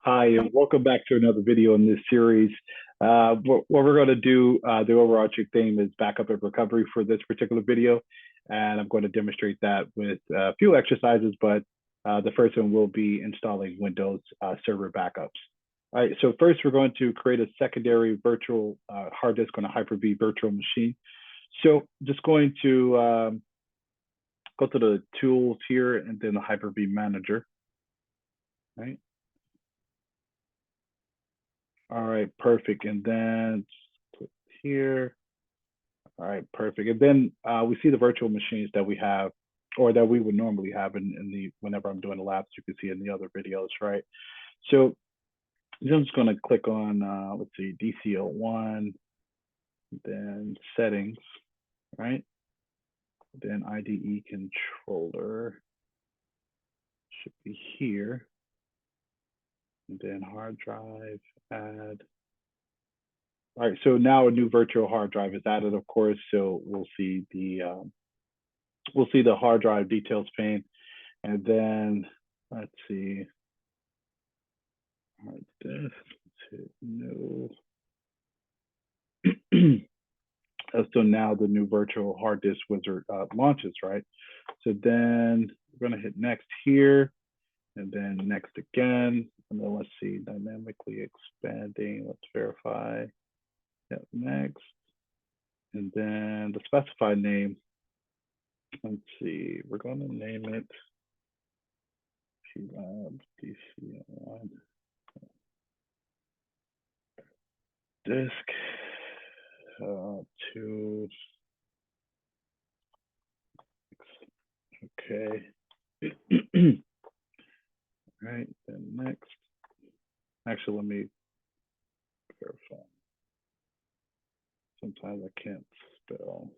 Hi, and welcome back to another video in this series. What we're going to do, the overarching theme is backup and recovery for this particular video. And I'm going to demonstrate that with a few exercises, but the first one will be installing Windows server backups. All right, so first we're going to create a secondary virtual hard disk on a Hyper-V virtual machine. So just going to go to the tools here and then the Hyper-V manager, right? All right, perfect. And then click here. All right, perfect. And then we see the virtual machines that we have, or that we would normally have in the whenever I'm doing the labs. You can see in the other videos, right? So I'm just going to click on let's see, DC01, then settings, right? Then IDE controller should be here. And then hard drive, add. All right, so now a new virtual hard drive is added, of course. So we'll see the hard drive details pane, and then let's see, hard disk to no. So now the new virtual hard disk wizard launches, right? So then we're gonna hit next here, and then next again, and then let's see, dynamically expanding. Let's verify. Yep, next. And then the specified name, let's see, we're going to name it PLABDC01 disk to, okay. All right, then next. Actually, let me verify. Sometimes I can't spell.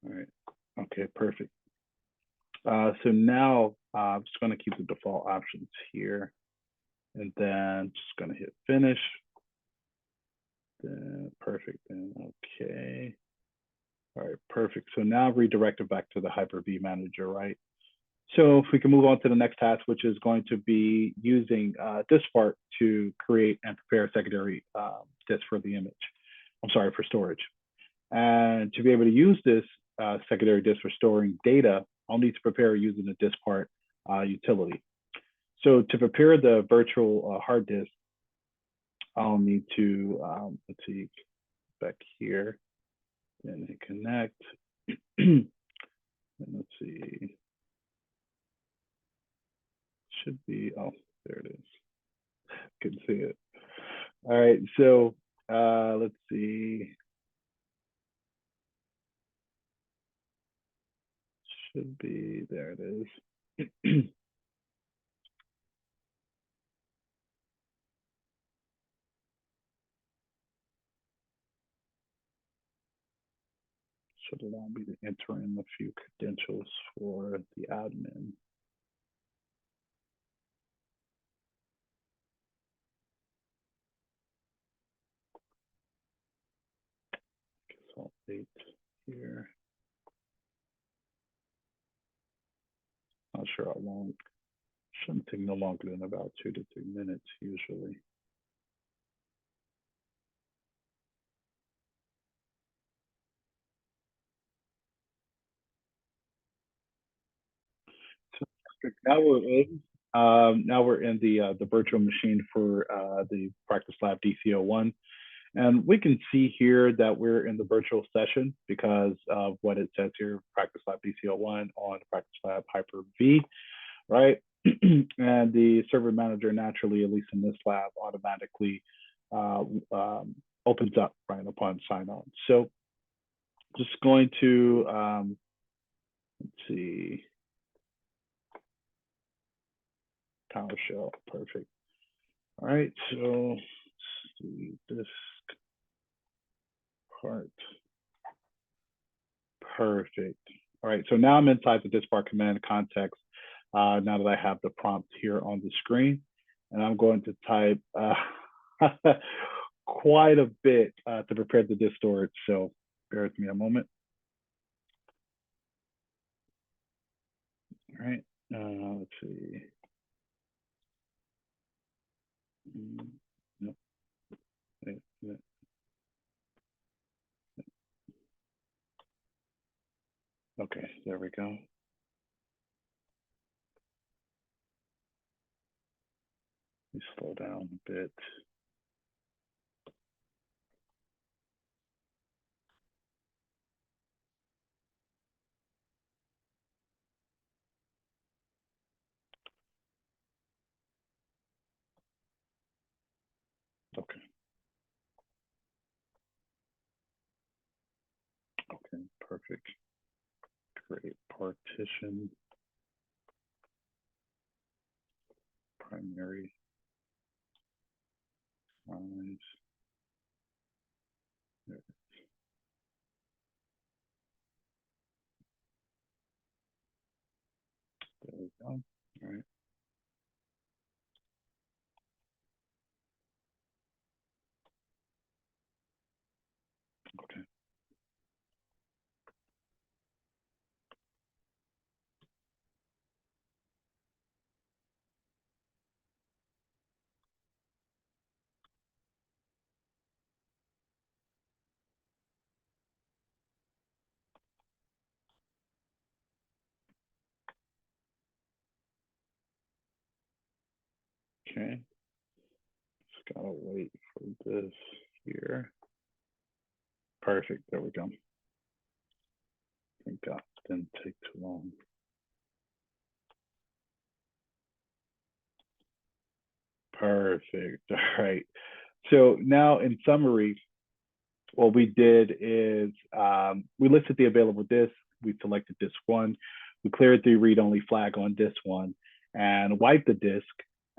All right, okay, perfect. So now I'm just going to keep the default options here, and then just going to hit finish. Then perfect, then okay. All right, perfect. So now redirected back to the Hyper-V manager, right? So if we can move on to the next task, which is going to be using diskpart to create and prepare a secondary disk for the image. I'm sorry, for storage. And to be able to use this secondary disk for storing data, I'll need to prepare using the diskpart utility. So to prepare the virtual hard disk, I'll need to, let's see, back here, and hit connect. And let's see, should be, oh, there it is. Couldn't see it. All right, so let's see. Should be, there it is. Should allow me to enter in a few credentials for the admin. I'll wait here. Not sure how long. Shouldn't take no longer than about 2 to 3 minutes usually. So now we're in. Now we're in the virtual machine for the Practice Lab DC01. And we can see here that we're in the virtual session because of what it says here, Practice Lab DC01 on Practice Lab Hyper-V, right? And the server manager naturally, at least in this lab, automatically opens up right upon sign on. So just going to, let's see, PowerShell, perfect. All right, so let's see this part. Perfect. All right, so now I'm inside the diskpart command context. Now that I have the prompt here on the screen, and I'm going to type quite a bit to prepare the disk storage. So bear with me a moment. All right, let's see. Okay, there we go. Let me slow down a bit. Okay. Okay, perfect. Create partition, primary size. There we go. All right. Okay. Okay. Just gotta wait for this here. Perfect. There we go. Thank God. Didn't take too long. Perfect. All right. So now in summary, what we did is we listed the available disk. We selected disk one. We cleared the read-only flag on disk one and wiped the disk.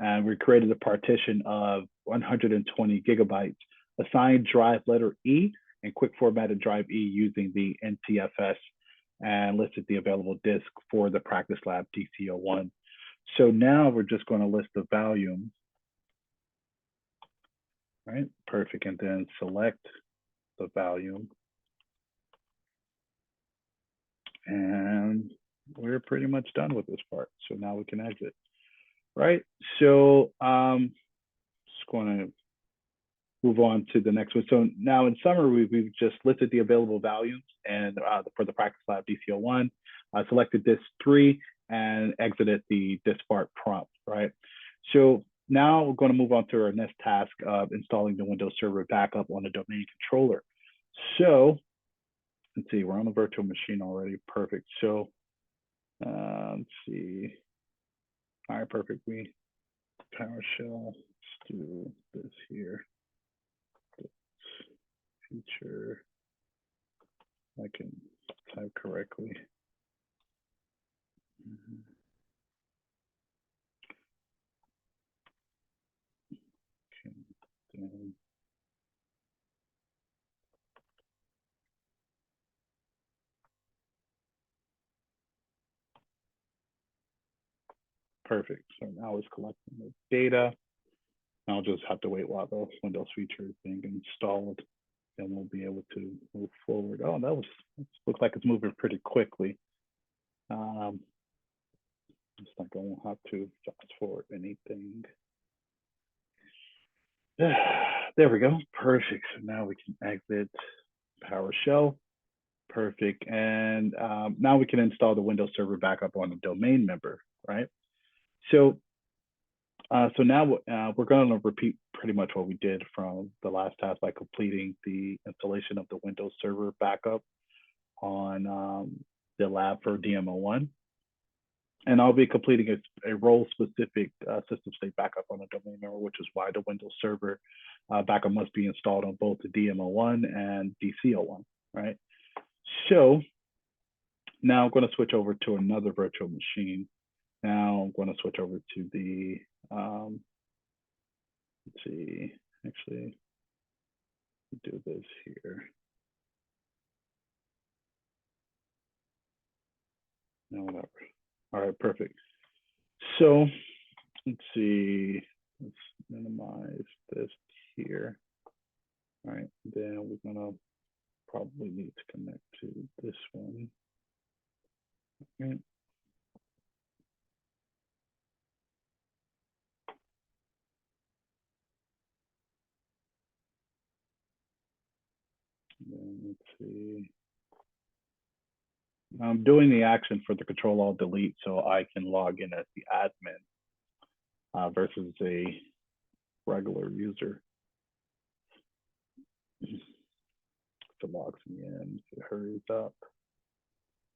And we created a partition of 120 gigabytes, assigned drive letter E and quick formatted drive E using the NTFS, and listed the available disk for the practice lab DC01. So now we're just going to list the volume, right? Perfect. And then select the volume. And we're pretty much done with this part. So now we can exit, right? So just going to move on to the next one. So now in summary, we've just listed the available values and for the practice lab DC01, selected disk 3 and exited the diskpart prompt, right? So now we're going to move on to our next task of installing the Windows Server backup on the domain controller. So let's see, we're on the virtual machine already. Perfect. So let's see. All right, perfect. We PowerShell. Let's do this here. Feature. I can type correctly. Okay. Perfect. So now it's collecting the data. I'll just have to wait while the Windows feature is being installed, and we'll be able to move forward. Oh, looks like it's moving pretty quickly. It's like I won't have to fast forward anything. There we go. Perfect. So now we can exit PowerShell. Perfect. And now we can install the Windows Server backup on the domain member, right? So now we're going to repeat pretty much what we did from the last task by completing the installation of the Windows Server backup on the lab for DM01. And I'll be completing a role-specific system state backup on the domain member, which is why the Windows Server backup must be installed on both the DM01 and DC01, right? So now I'm going to switch over to another virtual machine. Now I'm going to switch over to the, let's see, actually do this here. No, whatever. All right, perfect. So let's see, let's minimize this here. All right, then we're gonna probably need to connect to this one. Okay. Then let's see. I'm doing the action for the Control Alt Delete so I can log in as the admin versus a regular user. If it logs me in, if it hurries up.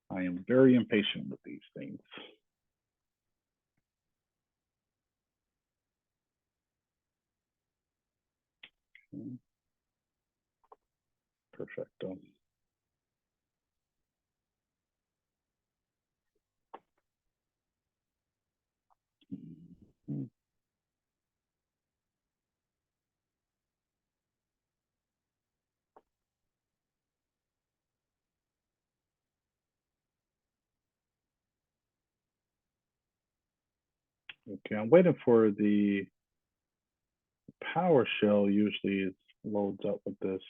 I am very impatient with these things. Okay. Perfecto. Okay, I'm waiting for the PowerShell. Usually it loads up with this.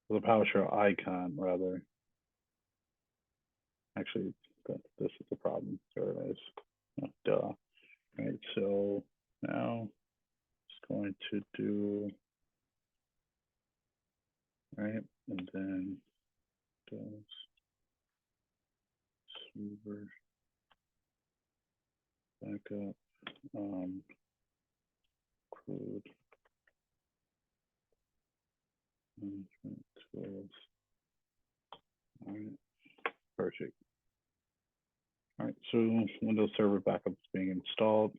The PowerShell icon, rather. Actually, this is the problem. There it is. Oh, duh. All right, so now it's going to do, right, and then does server backup, code management tools. All right, perfect. All right, so Windows Server Backup is being installed.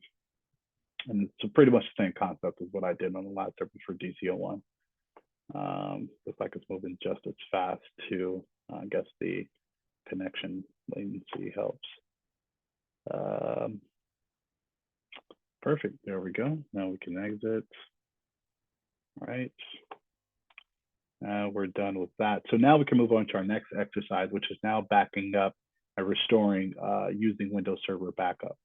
And it's pretty much the same concept as what I did on the last server for DC01. Looks like it's moving just as fast too. I guess the connection latency helps. Perfect, there we go. Now we can exit. All right. We're done with that. So now we can move on to our next exercise, which is now backing up and restoring using Windows Server Backup.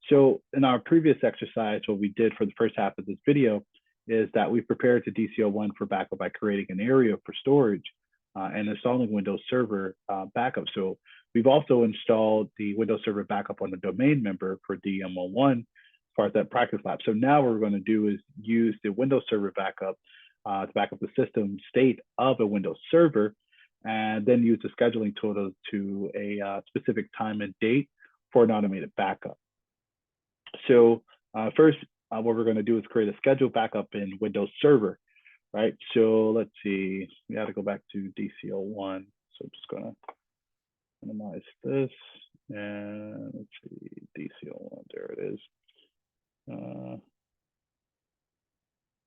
So in our previous exercise, what we did for the first half of this video is that we prepared the DC01 for backup by creating an area for storage and installing Windows Server Backup. So we've also installed the Windows Server Backup on the domain member for DM01 as part of that practice lab. So now what we're going to do is use the Windows Server Backup to back up the system state of a Windows server, and then use the scheduling tool to a specific time and date for an automated backup. So first, what we're going to do is create a scheduled backup in Windows Server, right? So let's see, we got to go back to DC01. So I'm just going to minimize this, and let's see, DC01, there it is.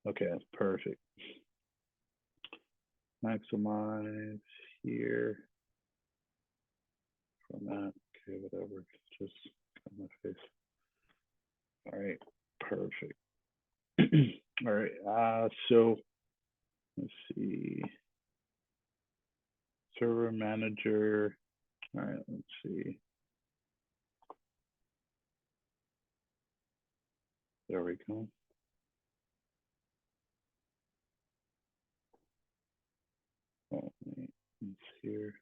Okay, that's perfect. Maximize here. Format, okay, whatever, just on my face. All right, perfect. All right, so let's see. Server manager. All right, let's see. There we go. Oh, wait, it's here.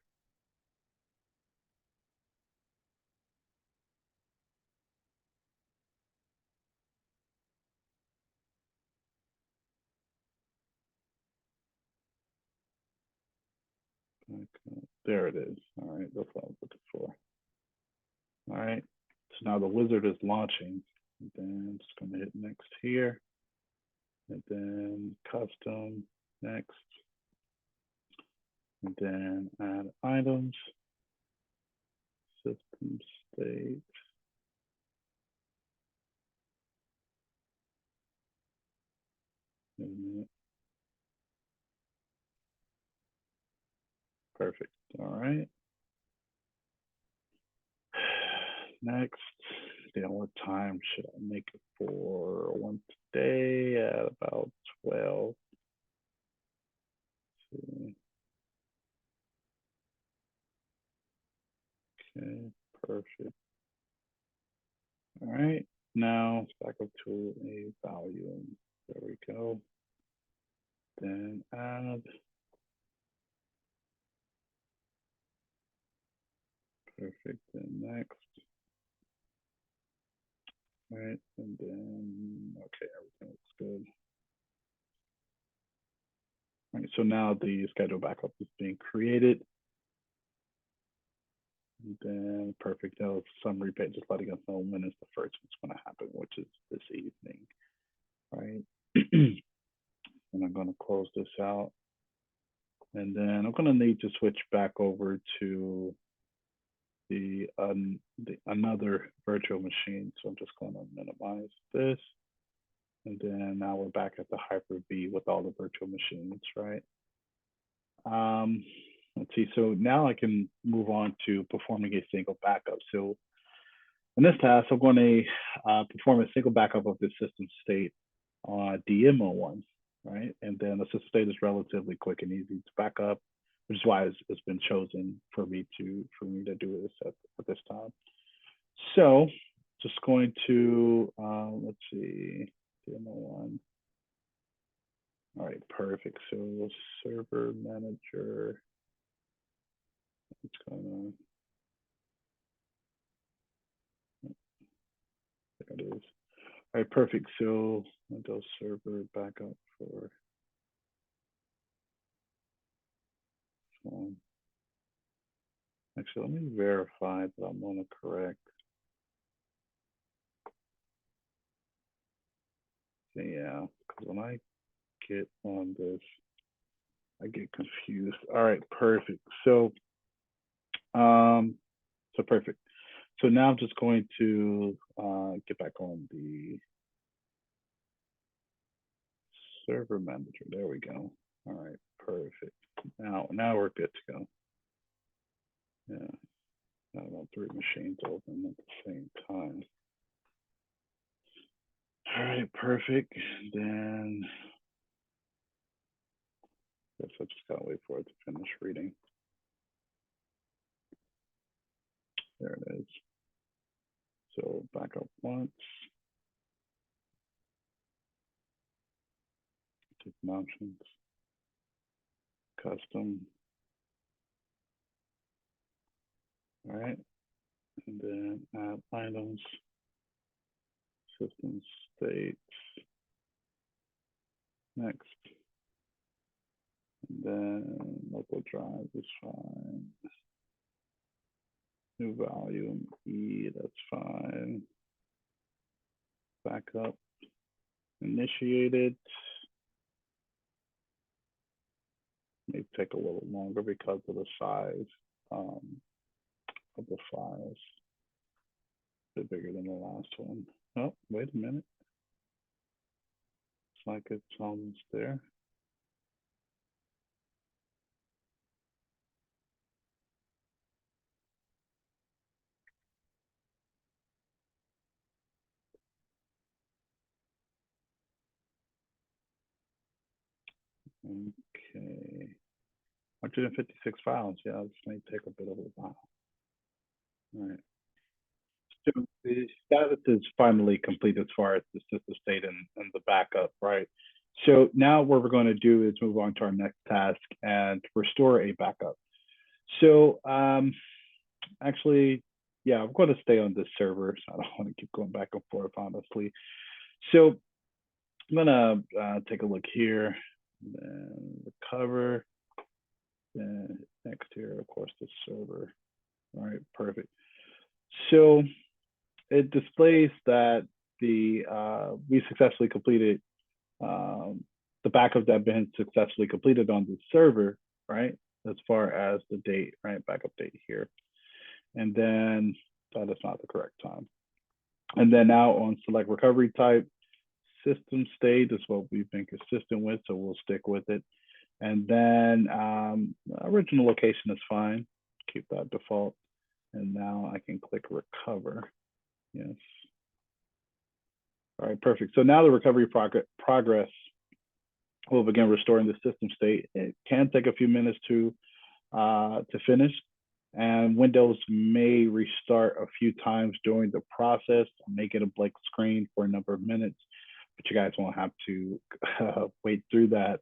Okay. There it is. All right, that's what I was looking for. All right, so now the wizard is launching. And then I'm just going to hit next here. And then custom, next. And then add items, system state. Perfect. All right. Next, then what time should I make it for? One today at about 12. Okay, perfect. All right, now it's back up to a value. There we go. Then add. Perfect, then next. All right, and then, okay, everything looks good. All right, so now the schedule backup is being created. And then perfect. That was a summary page, just letting us know when is the first one's going to happen, which is this evening, right? And I'm going to close this out. And then I'm going to need to switch back over to the another virtual machine. So I'm just going to minimize this. And then now we're back at the Hyper-V with all the virtual machines, right? Let's see, so now I can move on to performing a single backup. So in this task, I'm going to perform a single backup of the system state on DM01, right? And then the system state is relatively quick and easy to back up, which is why it's been chosen for me to do this at this time. So just going to, let's see, DM01. All right, perfect. So server manager, what's going on? There it is. All right, perfect. So Windows Server backup for actually, let me verify that I'm on the correct. Yeah, because when I get on this, I get confused. All right, perfect. So, perfect. So now I'm just going to get back on the server manager. There we go. All right, perfect. Now we're good to go. Yeah, I want 3 machines open at the same time. All right, perfect. Then I guess I just gotta wait for it to finish reading. There it is. So back up once. Different options. Custom. All right. And then add items. System states. Next. And then local drive is fine. New volume E, that's fine. Backup initiated. May take a little longer because of the size of the files. A bit bigger than the last one. Oh, wait a minute. It's like it's almost there. Okay. 156 files. Yeah, this may take a bit of a while. All right. So the status is finally complete as far as the system state and the backup, right? So now what we're going to do is move on to our next task and restore a backup. So actually, yeah, I'm going to stay on this server. So I don't want to keep going back and forth, honestly. So I'm going to take a look here, then recover, then next here, of course, the server. All right, perfect. So it displays that we successfully completed the backup that been successfully completed on the server, right? As far as the date, right? Backup date here. And then that is not the correct time. And then now on select recovery type, system state is what we've been consistent with, so we'll stick with it. And then original location is fine. Keep that default. And now I can click recover. Yes. All right, perfect. So now the recovery progress will begin restoring the system state. It can take a few minutes to finish, and Windows may restart a few times during the process, make it a blank screen for a number of minutes, but you guys won't have to wait through that,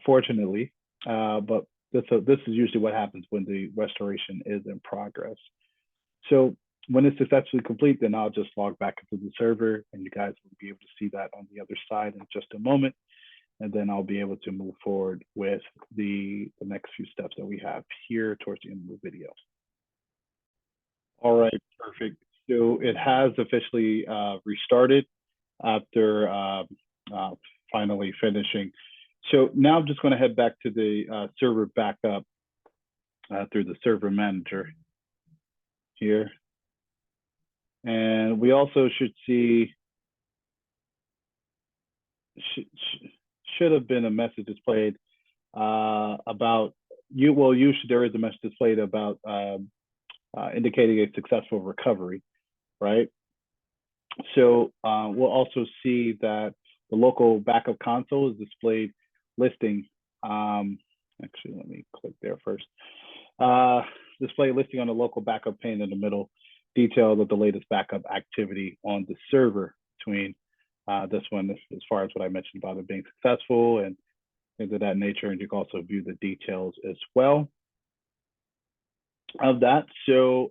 fortunately. But this is usually what happens when the restoration is in progress. So when it's successfully complete, then I'll just log back into the server, and you guys will be able to see that on the other side in just a moment. And then I'll be able to move forward with the next few steps that we have here towards the end of the video. All right, perfect. So it has officially restarted after finally finishing. So now I'm just going to head back to the server backup through the server manager here. And we also should see, should have been a message displayed about you. Well, usually there is a message displayed about indicating a successful recovery, right? So we'll also see that the local backup console is displayed listing. Actually, let me click there first. Display listing on the local backup pane in the middle, detail of the latest backup activity on the server between this one, as far as what I mentioned about it being successful and things of that nature. And you can also view the details as well of that. So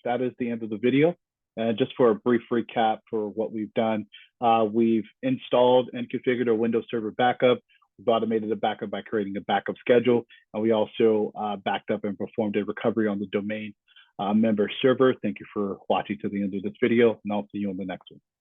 that is the end of the video. And just for a brief recap for what we've done, we've installed and configured a Windows Server backup. We've automated the backup by creating a backup schedule. And we also backed up and performed a recovery on the domain member server. Thank you for watching to the end of this video, and I'll see you on the next one.